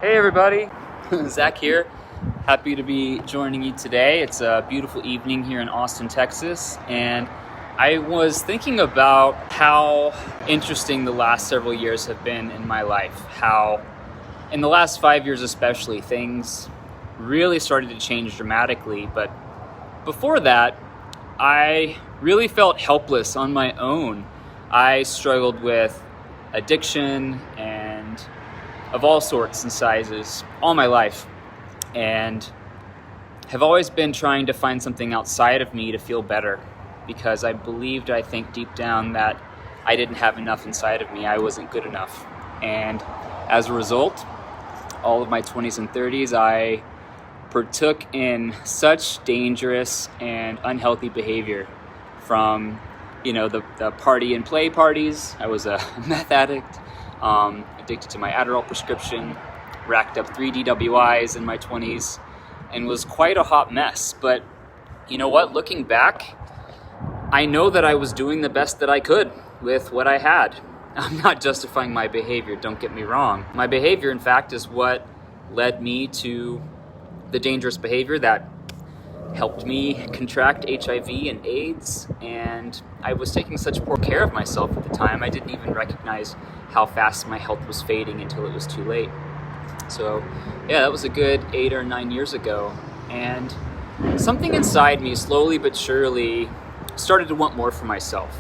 Hey everybody, Zach here. Happy to be joining you today. It's a beautiful evening here in Austin, Texas, and I was thinking about how interesting the last several years have been in my life. How in the last 5 years especially, things really started to change dramatically. But before that, I really felt helpless on my own. I struggled with addiction and of all sorts and sizes all my life, and have always been trying to find something outside of me to feel better, because I think deep down that I didn't have enough inside of me. I wasn't good enough. And as a result, all of my 20s and 30s, I partook in such dangerous and unhealthy behavior, from the party and play parties. I was a meth addict, addicted to my Adderall prescription, racked up 3 DWIs in my 20s, and was quite a hot mess. But you know what? Looking back, I know that I was doing the best that I could with what I had. I'm not justifying my behavior, don't get me wrong. My behavior, in fact, is what led me to the dangerous behavior that helped me contract HIV and AIDS, and I was taking such poor care of myself at the time, I didn't even recognize how fast my health was fading until it was too late. So yeah, that was a good 8 or 9 years ago, and something inside me slowly but surely started to want more for myself.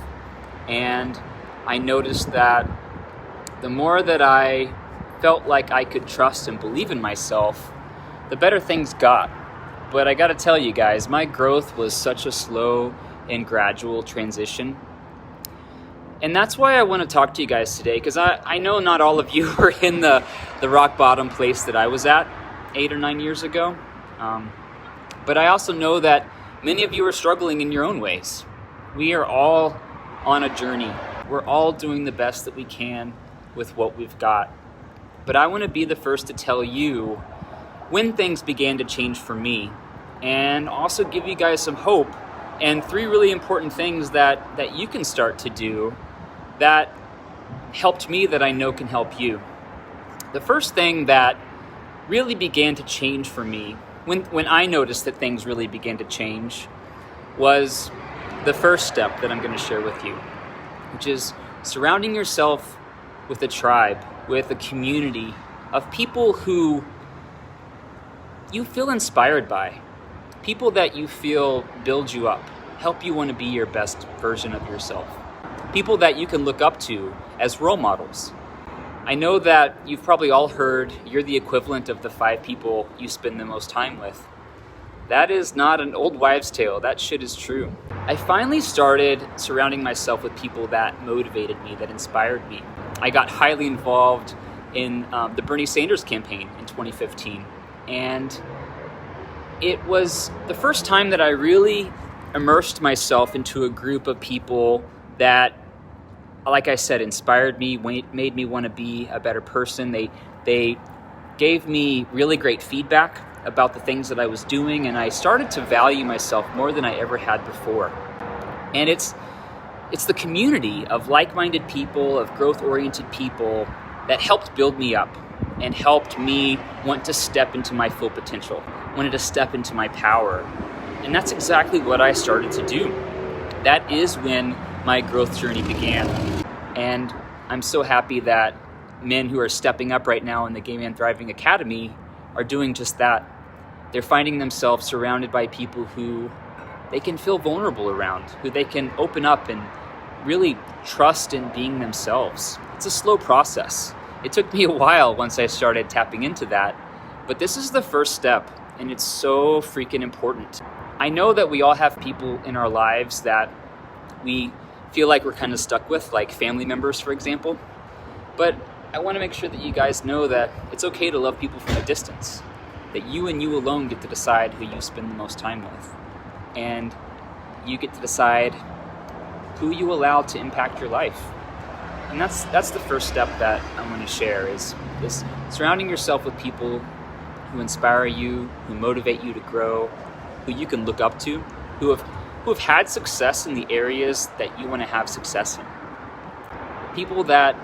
And I noticed that the more that I felt like I could trust and believe in myself, the better things got. But I gotta tell you guys, my growth was such a slow and gradual transition. And that's why I want to talk to you guys today, because I know not all of you are in the rock bottom place that I was at 8 or 9 years ago. But I also know that many of you are struggling in your own ways. We are all on a journey. We're all doing the best that we can with what we've got. But I want to be the first to tell you when things began to change for me, and also give you guys some hope and 3 really important things that you can start to do that helped me, that I know can help you. The first thing that really began to change for me, when I noticed that things really began to change, was the first step that I'm going to share with you, which is surrounding yourself with a tribe, with a community of people who you feel inspired by, people that you feel build you up, help you want to be your best version of yourself, people that you can look up to as role models. I know that you've probably all heard you're the equivalent of the 5 people you spend the most time with. That is not an old wives' tale. That shit is true. I finally started surrounding myself with people that motivated me, that inspired me. I got highly involved in the Bernie Sanders campaign in 2015. And it was the first time that I really immersed myself into a group of people that, like I said, inspired me, made me want to be a better person. They gave me really great feedback about the things that I was doing, and I started to value myself more than I ever had before. And it's the community of like-minded people, of growth-oriented people, that helped build me up and helped me want to step into my full potential, wanted to step into my power. And that's exactly what I started to do. That is when my growth journey began. And I'm so happy that men who are stepping up right now in the Gay Man Thriving Academy are doing just that. They're finding themselves surrounded by people who they can feel vulnerable around, who they can open up and really trust in being themselves. It's a slow process. It took me a while once I started tapping into that, but this is the first step, and it's so freaking important. I know that we all have people in our lives that we feel like we're kind of stuck with, like family members, for example. But I want to make sure that you guys know that it's okay to love people from a distance, that you and you alone get to decide who you spend the most time with. And you get to decide who you allow to impact your life. And that's the first step that I want to share is surrounding yourself with people who inspire you, who motivate you to grow, who you can look up to, who have had success in the areas that you want to have success in. People that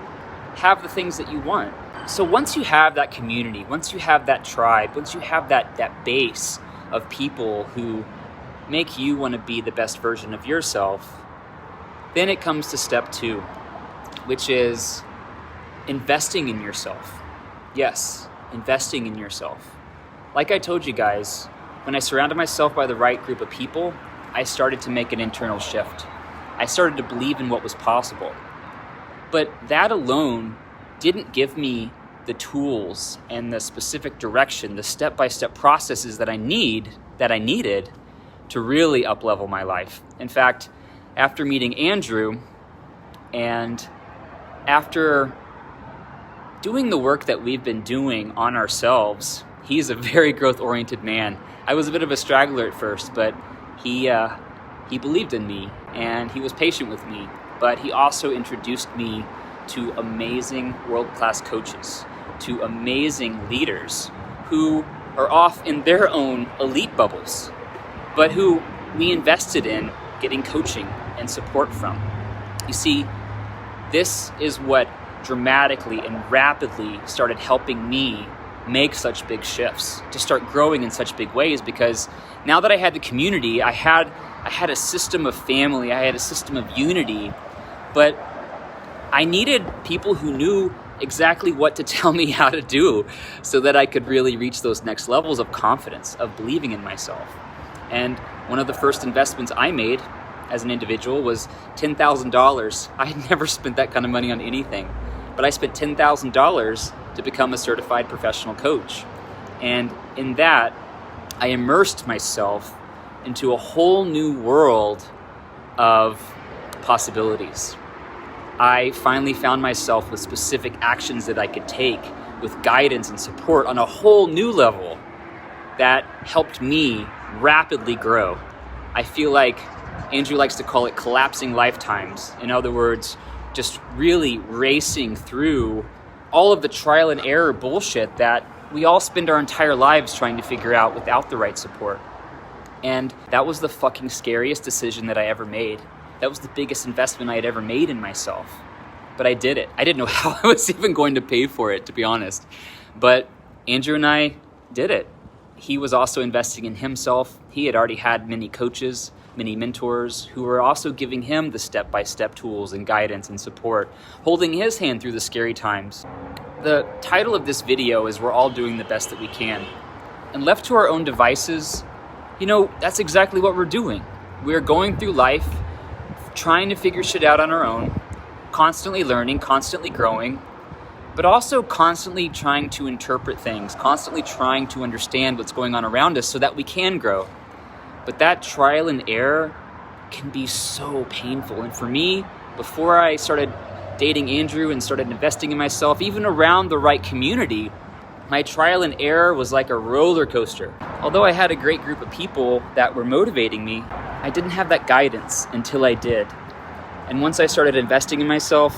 have the things that you want. So once you have that community, once you have that tribe, once you have that base of people who make you want to be the best version of yourself, then it comes to step 2, which is investing in yourself. Yes, investing in yourself. Like I told you guys, when I surrounded myself by the right group of people, I started to make an internal shift. I started to believe in what was possible. But that alone didn't give me the tools and the specific direction, the step-by-step processes that I needed to really up-level my life. In fact, after meeting Andrew and after doing the work that we've been doing on ourselves, he's a very growth-oriented man. I was a bit of a straggler at first, but he believed in me and he was patient with me. But he also introduced me to amazing world-class coaches, to amazing leaders who are off in their own elite bubbles, but who we invested in getting coaching and support from. You see, this is what dramatically and rapidly started helping me make such big shifts, to start growing in such big ways, because now that I had the community, I had a system of family, I had a system of unity, but I needed people who knew exactly what to tell me how to do so that I could really reach those next levels of confidence, of believing in myself. And one of the first investments I made as an individual was $10,000. I had never spent that kind of money on anything, but I spent $10,000 to become a certified professional coach. And in that, I immersed myself into a whole new world of possibilities. I finally found myself with specific actions that I could take, with guidance and support on a whole new level that helped me rapidly grow. I feel like Andrew likes to call it collapsing lifetimes. In other words, just really racing through all of the trial and error bullshit that we all spend our entire lives trying to figure out without the right support. And that was the fucking scariest decision that I ever made. That was the biggest investment I had ever made in myself. But I did it. I didn't know how I was even going to pay for it, to be honest. But Andrew and I did it. He was also investing in himself. He had already had many coaches, many mentors who were also giving him the step-by-step tools and guidance and support, holding his hand through the scary times. The title of this video is We're All Doing the Best That We Can. And left to our own devices, that's exactly what we're doing. We're going through life, trying to figure shit out on our own, constantly learning, constantly growing, but also constantly trying to interpret things, constantly trying to understand what's going on around us so that we can grow. But that trial and error can be so painful. And for me, before I started dating Andrew and started investing in myself, even around the right community, my trial and error was like a roller coaster. Although I had a great group of people that were motivating me, I didn't have that guidance until I did. And once I started investing in myself,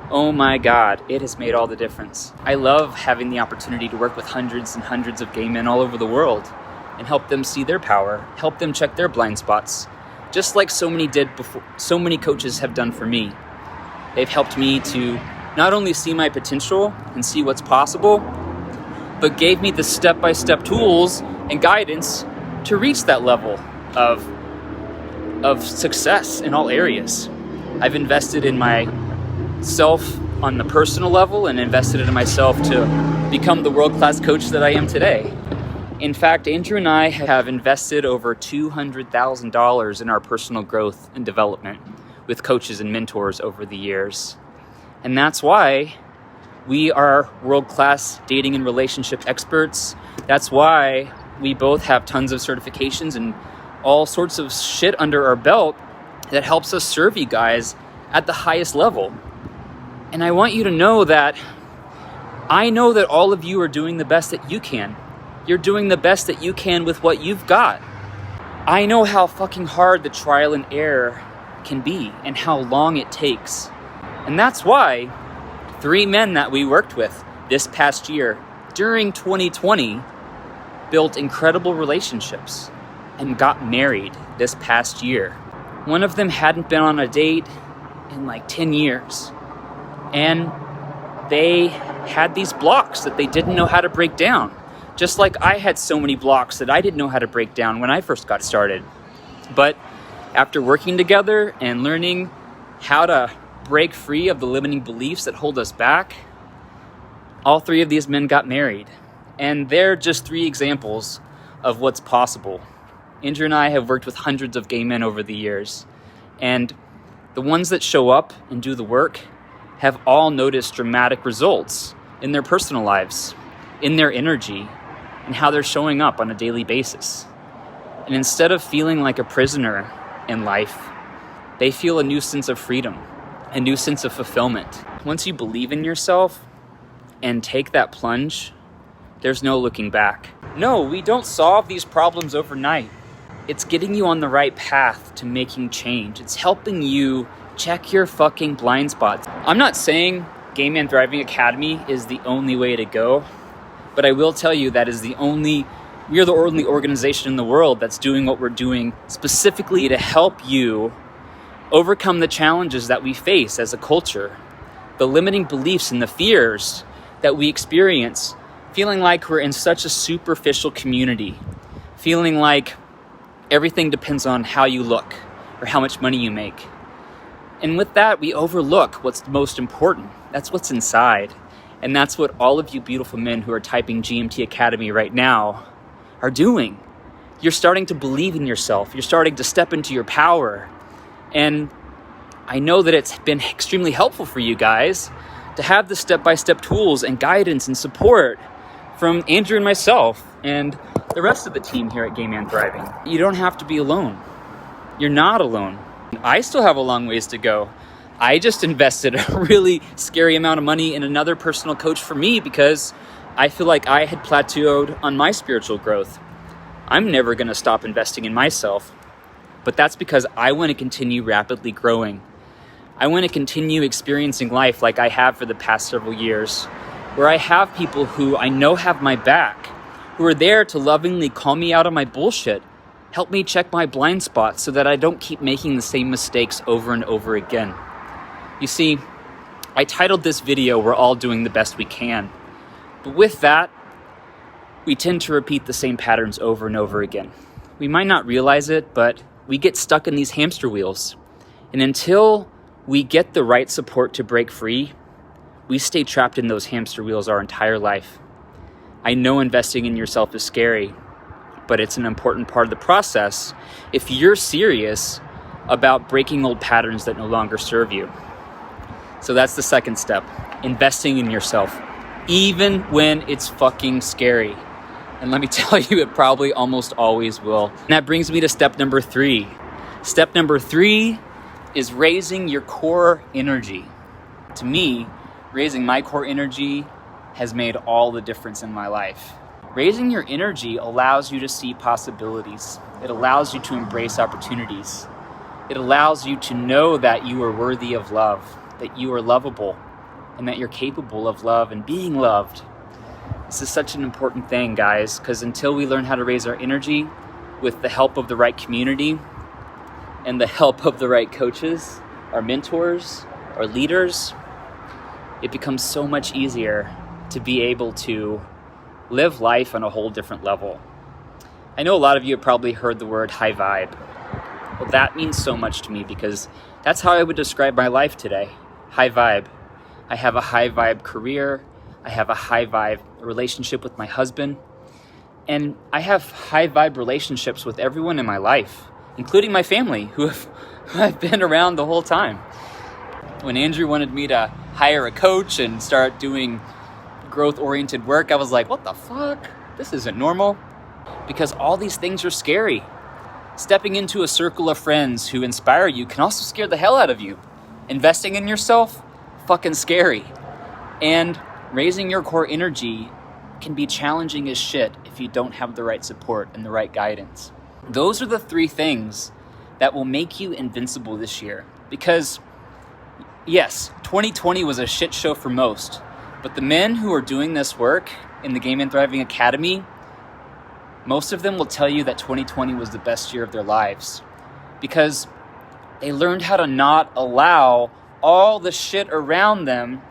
oh my God, it has made all the difference. I love having the opportunity to work with hundreds and hundreds of gay men all over the world and help them see their power, help them check their blind spots, just like so many did before. So many coaches have done for me. They've helped me to not only see my potential and see what's possible, but gave me the step-by-step tools and guidance to reach that level of success in all areas. I've invested in myself on the personal level and invested in myself to become the world-class coach that I am today. In fact, Andrew and I have invested over $200,000 in our personal growth and development with coaches and mentors over the years. And that's why we are world-class dating and relationship experts. That's why we both have tons of certifications and all sorts of shit under our belt that helps us serve you guys at the highest level. And I want you to know that I know that all of you are doing the best that you can. You're doing the best that you can with what you've got. I know how fucking hard the trial and error can be and how long it takes. And that's why 3 men that we worked with this past year during 2020 built incredible relationships and got married this past year. One of them hadn't been on a date in like 10 years. And they had these blocks that they didn't know how to break down. Just like I had so many blocks that I didn't know how to break down when I first got started. But after working together and learning how to break free of the limiting beliefs that hold us back, all three of these men got married. And they're just 3 examples of what's possible. Andrew and I have worked with hundreds of gay men over the years. And the ones that show up and do the work have all noticed dramatic results in their personal lives, in their energy, and how they're showing up on a daily basis. And instead of feeling like a prisoner in life, they feel a new sense of freedom, a new sense of fulfillment. Once you believe in yourself and take that plunge, there's no looking back. No, we don't solve these problems overnight. It's getting you on the right path to making change. It's helping you check your fucking blind spots. I'm not saying Gay Man Thriving Academy is the only way to go, but I will tell you that we are the only organization in the world that's doing what we're doing specifically to help you overcome the challenges that we face as a culture, the limiting beliefs and the fears that we experience, feeling like we're in such a superficial community, feeling like everything depends on how you look or how much money you make. And with that, we overlook what's most important. That's what's inside. And that's what all of you beautiful men who are typing GMT Academy right now are doing. You're starting to believe in yourself. You're starting to step into your power. And I know that it's been extremely helpful for you guys to have the step-by-step tools and guidance and support from Andrew and myself and the rest of the team here at Gay Man Thriving. You don't have to be alone. You're not alone. I still have a long ways to go. I just invested a really scary amount of money in another personal coach for me because I feel like I had plateaued on my spiritual growth. I'm never going to stop investing in myself, but that's because I want to continue rapidly growing. I want to continue experiencing life like I have for the past several years, where I have people who I know have my back, who are there to lovingly call me out on my bullshit, help me check my blind spots so that I don't keep making the same mistakes over and over again. You see, I titled this video, "We're All Doing the Best We Can." But with that, we tend to repeat the same patterns over and over again. We might not realize it, but we get stuck in these hamster wheels. And until we get the right support to break free, we stay trapped in those hamster wheels our entire life. I know investing in yourself is scary, but it's an important part of the process if you're serious about breaking old patterns that no longer serve you. So that's the second step, investing in yourself, even when it's fucking scary. And let me tell you, it probably almost always will. And that brings me to step number 3. Step number 3 is raising your core energy. To me, raising my core energy has made all the difference in my life. Raising your energy allows you to see possibilities. It allows you to embrace opportunities. It allows you to know that you are worthy of love, that you are lovable, and that you're capable of love and being loved. This is such an important thing, guys, because until we learn how to raise our energy with the help of the right community and the help of the right coaches, our mentors, our leaders, it becomes so much easier to be able to live life on a whole different level. I know a lot of you have probably heard the word high vibe. Well, that means so much to me because that's how I would describe my life today. High vibe. I have a high vibe career. I have a high vibe relationship with my husband. And I have high vibe relationships with everyone in my life, including my family who I've been around the whole time. When Andrew wanted me to hire a coach and start doing growth-oriented work, I was like, what the fuck? This isn't normal. Because all these things are scary. Stepping into a circle of friends who inspire you can also scare the hell out of you. Investing in yourself, fucking scary. And raising your core energy can be challenging as shit if you don't have the right support and the right guidance. Those are the 3 things that will make you invincible this year. Because yes, 2020 was a shit show for most, but the men who are doing this work in the Gay Man Thriving Academy, most of them will tell you that 2020 was the best year of their lives because they learned how to not allow all the shit around them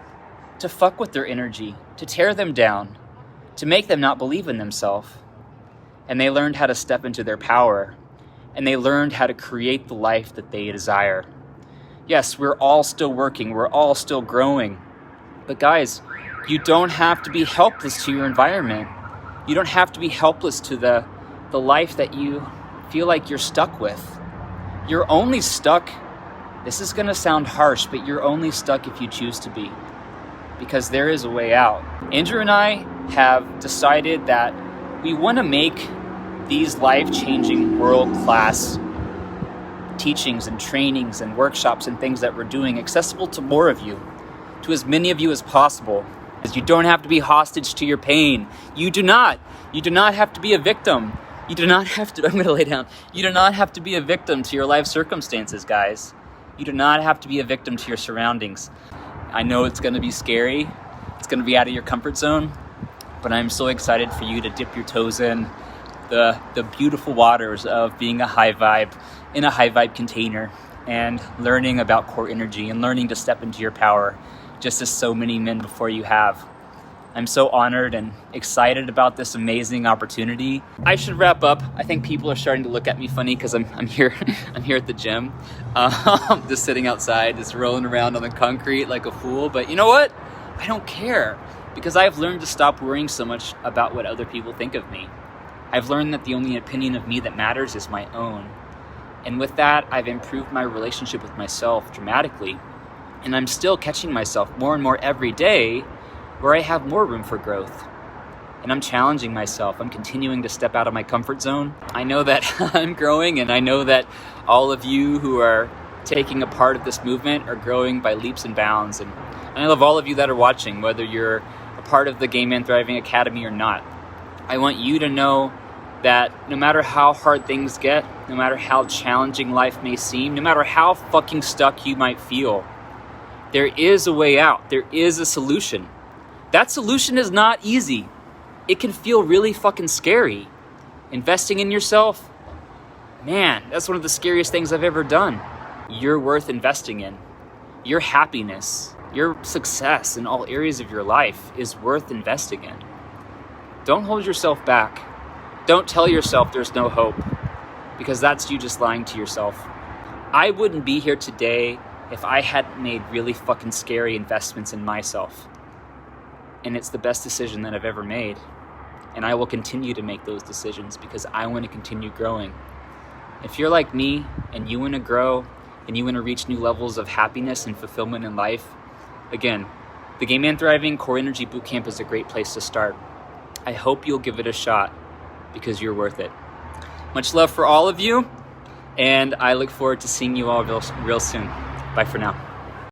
to fuck with their energy, to tear them down, to make them not believe in themselves. And they learned how to step into their power, and they learned how to create the life that they desire. Yes, we're all still working, we're all still growing. But guys, you don't have to be helpless to your environment. You don't have to be helpless to the life that you feel like you're stuck with. You're only stuck, this is gonna sound harsh, but you're only stuck if you choose to be. Because there is a way out. Andrew and I have decided that we wanna make these life-changing, world-class teachings and trainings and workshops and things that we're doing accessible to more of you, to as many of you as possible. Because you don't have to be hostage to your pain. You do not. You do not have to be a victim. You do not have to, I'm gonna lay down. You do not have to be a victim to your life circumstances, guys. You do not have to be a victim to your surroundings. I know it's gonna be scary. It's gonna be out of your comfort zone, but I'm so excited for you to dip your toes in the beautiful waters of being in a high vibe container and learning about core energy and learning to step into your power, just as so many men before you have. I'm so honored and excited about this amazing opportunity. I should wrap up. I think people are starting to look at me funny because I'm here at the gym, just sitting outside, just rolling around on the concrete like a fool. But you know what? I don't care, because I've learned to stop worrying so much about what other people think of me. I've learned that the only opinion of me that matters is my own. And with that, I've improved my relationship with myself dramatically. And I'm still catching myself more and more every day where I have more room for growth. And I'm challenging myself. I'm continuing to step out of my comfort zone. I know that I'm growing, and I know that all of you who are taking a part of this movement are growing by leaps and bounds. And I love all of you that are watching, whether you're a part of the Gay Man Thriving Academy or not. I want you to know that no matter how hard things get, no matter how challenging life may seem, no matter how fucking stuck you might feel, there is a way out. There is a solution. That solution is not easy. It can feel really fucking scary. Investing in yourself, man, that's one of the scariest things I've ever done. You're worth investing in. Your happiness, your success in all areas of your life is worth investing in. Don't hold yourself back. Don't tell yourself there's no hope, because that's you just lying to yourself. I wouldn't be here today if I hadn't made really fucking scary investments in myself. And it's the best decision that I've ever made. And I will continue to make those decisions because I want to continue growing. If you're like me and you want to grow and you want to reach new levels of happiness and fulfillment in life, again, the Gay Man Thriving Core Energy Bootcamp is a great place to start. I hope you'll give it a shot because you're worth it. Much love for all of you, and I look forward to seeing you all real soon. Bye for now.